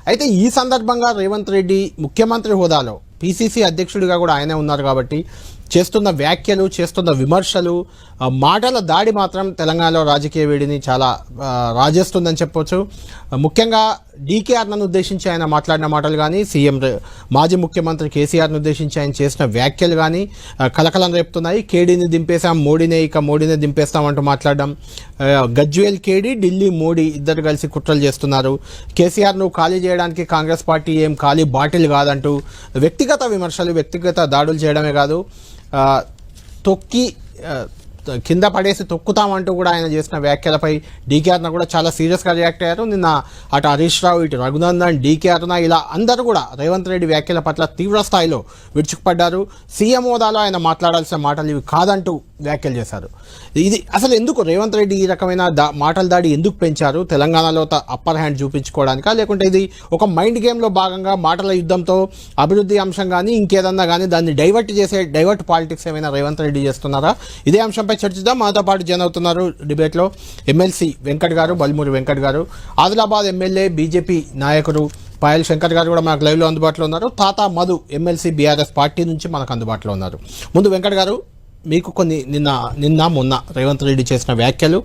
అయితే ఈ సందర్భంగా రేవంత్ రెడ్డి ముఖ్యమంత్రి హోదాలో పిసిసి అధ్యక్షుడిగా కూడా ఆయనే ఉన్నారు కాబట్టి చేస్తున్న వ్యాఖ్యలు, చేస్తున్న విమర్శలు, మాటల దాడి మాత్రం తెలంగాణలో రాజకీయ వేడిని చాలా రాజేస్తుందని చెప్పొచ్చు. ముఖ్యంగా డీకేఆర్ను ఉద్దేశించి ఆయన మాట్లాడిన మాటలు కానీ, సీఎం మాజీ ముఖ్యమంత్రి కేసీఆర్ను ఉద్దేశించి ఆయన చేసిన వ్యాఖ్యలు కానీ కలకలం రేపుతున్నాయి. కేడీని దింపేశాం, మోడీనే దింపేస్తామంటూ మాట్లాడడం, గజ్వేల్ కేడీ, ఢిల్లీ మోడీ ఇద్దరు కలిసి కుట్రలు చేస్తున్నారు, కేసీఆర్ను ఖాళీ చేయడానికి కాంగ్రెస్ పార్టీ ఏం ఖాళీ బాటిల్ కాదంటూ వ్యక్తిగత విమర్శలు, వ్యక్తిగత దాడులు చేయడమే కాదు, తొక్కి కింద పడేసి తొక్కుతామంటూ కూడా ఆయన చేసిన వ్యాఖ్యలపై డీకేఆర్న కూడా చాలా సీరియస్గా రియాక్ట్ అయ్యారు. నిన్న అటు హరీష్ రావు, ఇటు రఘునందన్, డీకేఆర్న ఇలా అందరూ కూడా రేవంత్ రెడ్డి వ్యాఖ్యల పట్ల తీవ్ర స్థాయిలో విరుచుకుపడ్డారు. సీఎం హోదాలో ఆయన మాట్లాడాల్సిన మాటలు ఇవి కాదంటూ వ్యాఖ్యలు చేశారు. ఇది అసలు ఎందుకు రేవంత్ రెడ్డి ఈ రకమైన మాటల దాడి ఎందుకు పెంచారు? తెలంగాణలో అప్పర్ హ్యాండ్ చూపించుకోవడానికా, లేకుంటే ఇది ఒక మైండ్ గేమ్లో భాగంగా మాటల యుద్ధంతో అభివృద్ధి అంశం కానీ ఇంకేదన్నా కానీ దాన్ని డైవర్ట్ పాలిటిక్స్ ఏమైనా రేవంత్ రెడ్డి చేస్తున్నారా? ఇదే అంశంపై చర్చిద్దాం. మాతో పాటు జాయిన్ అవుతున్నారు డిబేట్లో ఎమ్మెల్సీ వెంకట్ గారు, బల్మూరి వెంకట్ గారు, ఆదిలాబాద్ ఎమ్మెల్యే బీజేపీ నాయకుడు పాయల్ శంకర్ గారు కూడా మనకు లైవ్లో అందుబాటులో ఉన్నారు. తాతా మధు ఎమ్మెల్సీ బీఆర్ఎస్ పార్టీ నుంచి మనకు అందుబాటులో ఉన్నారు. ముందు వెంకట్ గారు, మీకు కొన్ని నిన్న మొన్న రేవంత్ రెడ్డి చేసిన వ్యాఖ్యలు,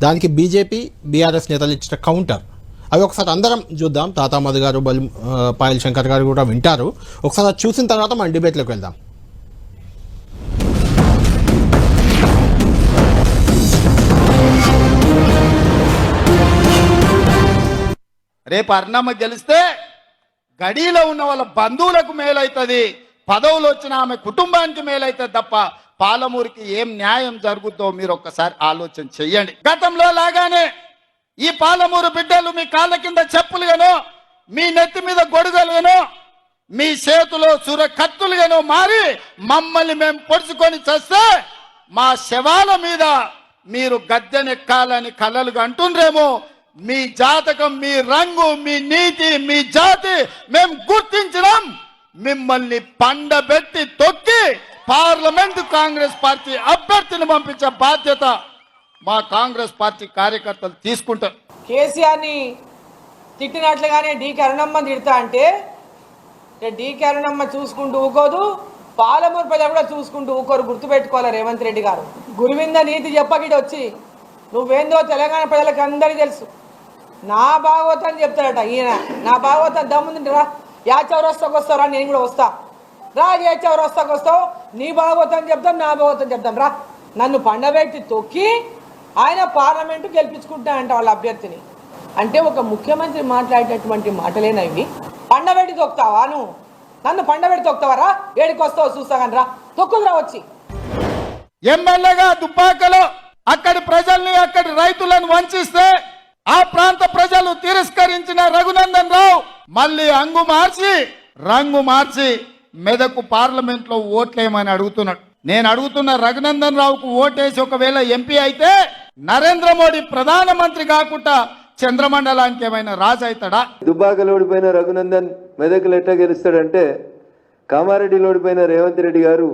దానికి బీజేపీ బీఆర్ఎస్ నేతలు ఇచ్చిన కౌంటర్, అవి ఒకసారి అందరం చూద్దాం. తాతా మధు గారు, పాయల్ శంకర్ గారు కూడా వింటారు. ఒకసారి చూసిన తర్వాత మనం డిబేట్లోకి వెళ్దాం. రేపు అర్ణమ్మ గెలిస్తే గడిలో ఉన్న వాళ్ళ బంధువులకు మేలైతుంది, పదవులు వచ్చిన ఆమె కుటుంబానికి మేలైతుంది తప్ప పాలమూరికి ఏం న్యాయం జరుగుద్దో మీరు ఒక్కసారి ఆలోచన చెయ్యండి. గతంలో లాగానే ఈ పాలమూరు బిడ్డలు మీ కాళ్ళ కింద చెప్పులుగానో, మీ నెత్తి మీద గొడుగలుగానో, మీ చేతిలో సుర కత్తులుగానో మారి మమ్మల్ని మేము పొడుచుకొని చేస్తే మా శవాల మీద మీరు గద్దెనెక్కాలని కలలుగా అంటుండ్రేమో. మీ జాతకం, మీ రంగు, మీ నీతి, మీ జాతి మేము గుర్తించినాం. మిమ్మల్ని పండబెట్టి తొక్కి పార్లమెంట్ కాంగ్రెస్ పార్టీ అభ్యర్థిని పంపించే బాధ్యత మా కాంగ్రెస్ పార్టీ కార్యకర్తలు తీసుకుంటారు. కేసీఆర్ని తిట్టినట్లుగానే డీకే అరుణమ్మ తిడతా అంటే డీకే అరుణమ్మ చూసుకుంటూ ఊకోదు, పాలమూరు ప్రజలు కూడా చూసుకుంటూ ఊకోరు. గుర్తుపెట్టుకోవాలి రేవంత్ రెడ్డి గారు. గురువింద నీతి చెప్పకిటి వచ్చి నువ్వేందో తెలంగాణ ప్రజలకు అందరికీ తెలుసు. నా భాగవతం చెప్తాడట ఈయన. నా భాగవతం దమ్ముంది రా, యా చౌరస్తాకు వస్తావురా, నేను కూడా వస్తా రా, ఏ చౌరస్తాకు వస్తావు, నీ భాగవతం చెప్తాం, నా భాగవతం చెప్తాం రా. నన్ను పండబెట్టి తొక్కి ఆయన పార్లమెంటు గెలిపించుకుంటా అంట వాళ్ళ అభ్యర్థిని. అంటే ఒక ముఖ్యమంత్రి మాట్లాడేటటువంటి మాటలేనా ఇవి? పండబెట్టి తొక్కుతావా నువ్వు? నన్ను పండబెట్టి తొక్కుతావరా? ఏడికి వస్తావు చూస్తా కానీ రా, తొక్కుదురా వచ్చి. ఎమ్మెల్యేగా దుబ్బాకలో అక్కడి ప్రజల్ని, అక్కడి రైతులను వంచిస్తే ఆ ప్రాంత ప్రజలు తిరస్కరించిన రఘునందన్ రావు మళ్ళీ రంగు మార్చి మెదకు పార్లమెంట్ లో ఓట్లేమని అడుగుతున్నాడు. నేను అడుగుతున్న రఘునందన్ రావుకు ఓటేసి ఒకవేళ ఎంపీ అయితే నరేంద్ర మోడీ ప్రధానమంత్రి కాకుండా చంద్రమండలానికి ఏమైనా రాజు అవుతాడా? దుబ్బాకలో ఓడిపోయిన రఘునందన్ మెదకులు ఎట్లా గెలుస్తాడంటే, కామారెడ్డిలో ఓడిపోయిన రేవంత్ రెడ్డి గారు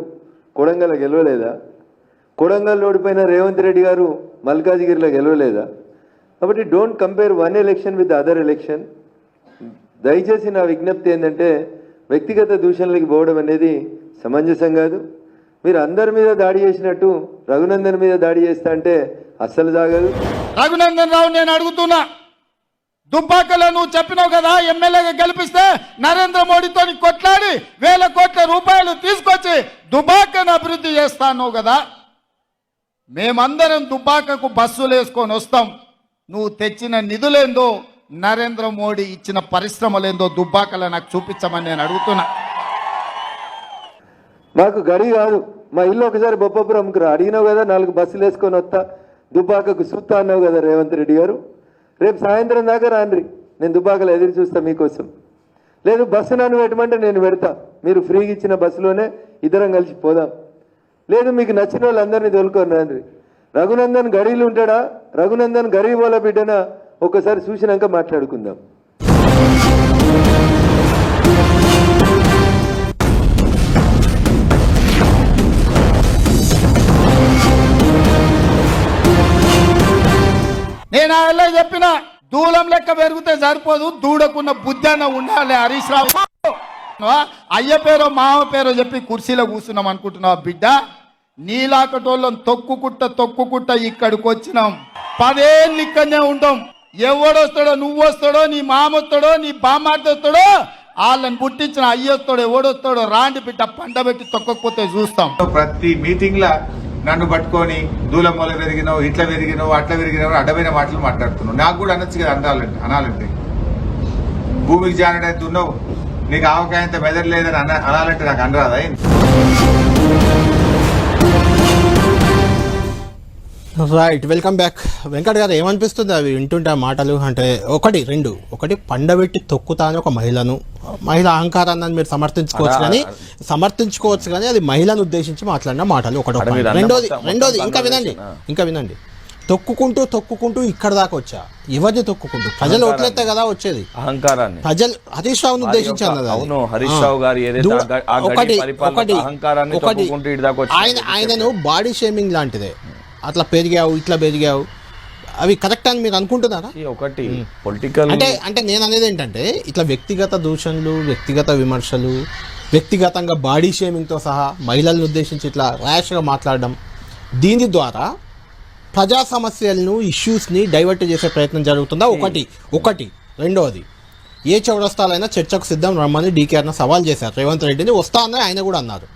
కొడంగల్ గెలవలేదా? కొడంగల్ ఓడిపోయిన రేవంత్ రెడ్డి గారు మల్కాజిగిరిలో గెలవలేదా? కాబట్టి don't compare one election with other election. దయచేసి నా విజ్ఞప్తి ఏంటంటే, వ్యక్తిగత దూషణలకి పోవడం అనేది సమంజసం కాదు. మీరు అందరి మీద దాడి చేసినట్టు రఘునందన్ మీద దాడి చేస్తా అంటే అస్సలు సాగదు. రఘునందన్ రావు, నేను అడుగుతున్నా, దుబ్బాకలో నువ్వు చెప్పినావు కదా ఎమ్మెల్యేగా గెలిపిస్తే నరేంద్ర మోడీతో కొట్లాడి 1000 కోట్ల రూపాయలు తీసుకొచ్చి దుబ్బాకను అభివృద్ధి చేస్తాను కదా. మేమందరం దుబ్బాకకు బస్సులు వేసుకొని వస్తాం. నువ్వు తెచ్చిన నిధులేందో, నరేంద్ర మోడీ ఇచ్చిన పరిశ్రమలేందో దుబ్బాకలో నాకు చూపించమని నేను అడుగుతున్నా. మాకు గడి కాదు, మా ఇల్లు ఒకసారి బొప్పపురంకు రా, అడిగినావు కదా 4 బస్సులు వేసుకొని వస్తా, దుబ్బాకకు చూస్తా అన్నావు కదా రేవంత్ రెడ్డి గారు. రేపు సాయంత్రం దాకా రాండ్రి, నేను దుబ్బాకలో ఎదురు చూస్తా మీకోసం. లేదు బస్సు నన్ను పెట్టమంటే నేను పెడతా, మీరు ఫ్రీగా ఇచ్చిన బస్సులోనే ఇద్దరం కలిసి పోదాం. లేదు మీకు నచ్చిన వాళ్ళందరినీ తోలుకొని రాండ్రి. రఘునందన్ గరీలు ఉంటాడా, రఘునందన్ గరీబ్ వాళ్ళ బిడ్డనా, ఒకసారి చూసినాక మాట్లాడుకుందాం. నేను చెప్పిన దూలం లెక్క పెరిగితే సరిపోదు, దూడకున్న బుద్ధి అన్న ఉండాలి. హరీష్ రావు అయ్య పేరో మామ పేరో చెప్పి కుర్చీలో కూర్చున్నాం అనుకుంటున్నావా బిడ్డ? నీలాకటోళ్ళని తొక్కుకుంట ఇక్కడికి వచ్చినాం. 10 ఏళ్ళు ఇక్కడనే ఉంటాం. ఎవడొస్తాడో, నువ్వు వస్తాడో, నీ మామ వస్తాడో, నీ బామ్మార్ది వస్తాడో, వాళ్ళని పుట్టించిన అయ్యొస్తాడో ఎవడొస్తాడో రాండి బిడ్డ, పండబెట్టి తొక్కకపోతే చూస్తాం. ప్రతి మీటింగ్ లా నన్ను పట్టుకొని దూలమూల పెరిగినావు, ఇట్లా పెరిగినావు, అట్లా పెరిగినావు, అడ్డమైన మాటలు మాట్లాడుతున్నావు. నాకు కూడా అనొచ్చు కదా అనాలంటే. భూమికి జానడైతే ఉన్నావు, నీకు ఆవకాయంత మెదడు లేదని అనాలంటే నాకు అనరాదా? Right, welcome back. Venkat garu, ఏమనిపిస్తుంది అవి వింటుంటే ఆ మాటలు? అంటే ఒకటి పండబెట్టి తొక్కుతా అని ఒక మహిళ అహంకారాన్ని మీరు సమర్థించుకోవచ్చు కానీ అది మహిళను ఉద్దేశించి మాట్లాడిన మాటలు. రెండోది ఇంకా వినండి. తొక్కుకుంటూ ఇక్కడ దాకా వచ్చా. ఎవరిని తొక్కుకుంటూ? ప్రజలు ఓట్లెత్తే కదా వచ్చేది. అహంకారాన్ని ప్రజలు హరీష్ రావును ఉద్దేశించి అన్నది. అవును, హరీష్ రావు గారు ఆయనను బాడీ షేమింగ్ లాంటిదే. అట్లా పెరిగావు, ఇట్లా పెరిగావు, అవి కరెక్ట్ అని మీరు అనుకుంటున్నారా? ఒకటి పొలిటికల్ అంటే నేను అనేది ఏంటంటే, ఇట్లా వ్యక్తిగత దూషణలు, వ్యక్తిగత విమర్శలు, వ్యక్తిగతంగా బాడీ షేమింగ్తో సహా మహిళలను ఉద్దేశించి ఇట్లా ర్యాష్గా మాట్లాడడం, దీని ద్వారా ప్రజా సమస్యలను, ఇష్యూస్ని డైవర్ట్ చేసే ప్రయత్నం జరుగుతుందా? ఒకటి. రెండవది, ఏ చౌరస్తాలైనా చర్చకు సిద్ధం రమ్మని డీకేఆర్ను సవాల్ చేశారు రేవంత్ రెడ్డిని. వస్తా అన్నారు, ఆయన కూడా అన్నారు.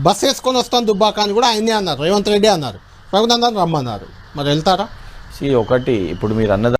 బస్ వేసుకొని వస్తాను దుబ్బాక అని కూడా ఆయనే అన్నారు, రేవంత్ రెడ్డి అన్నారు. రఘునందన్ రమ్మన్నారు. మరి వెళ్తారా? ఒకటి ఇప్పుడు మీరు అన్న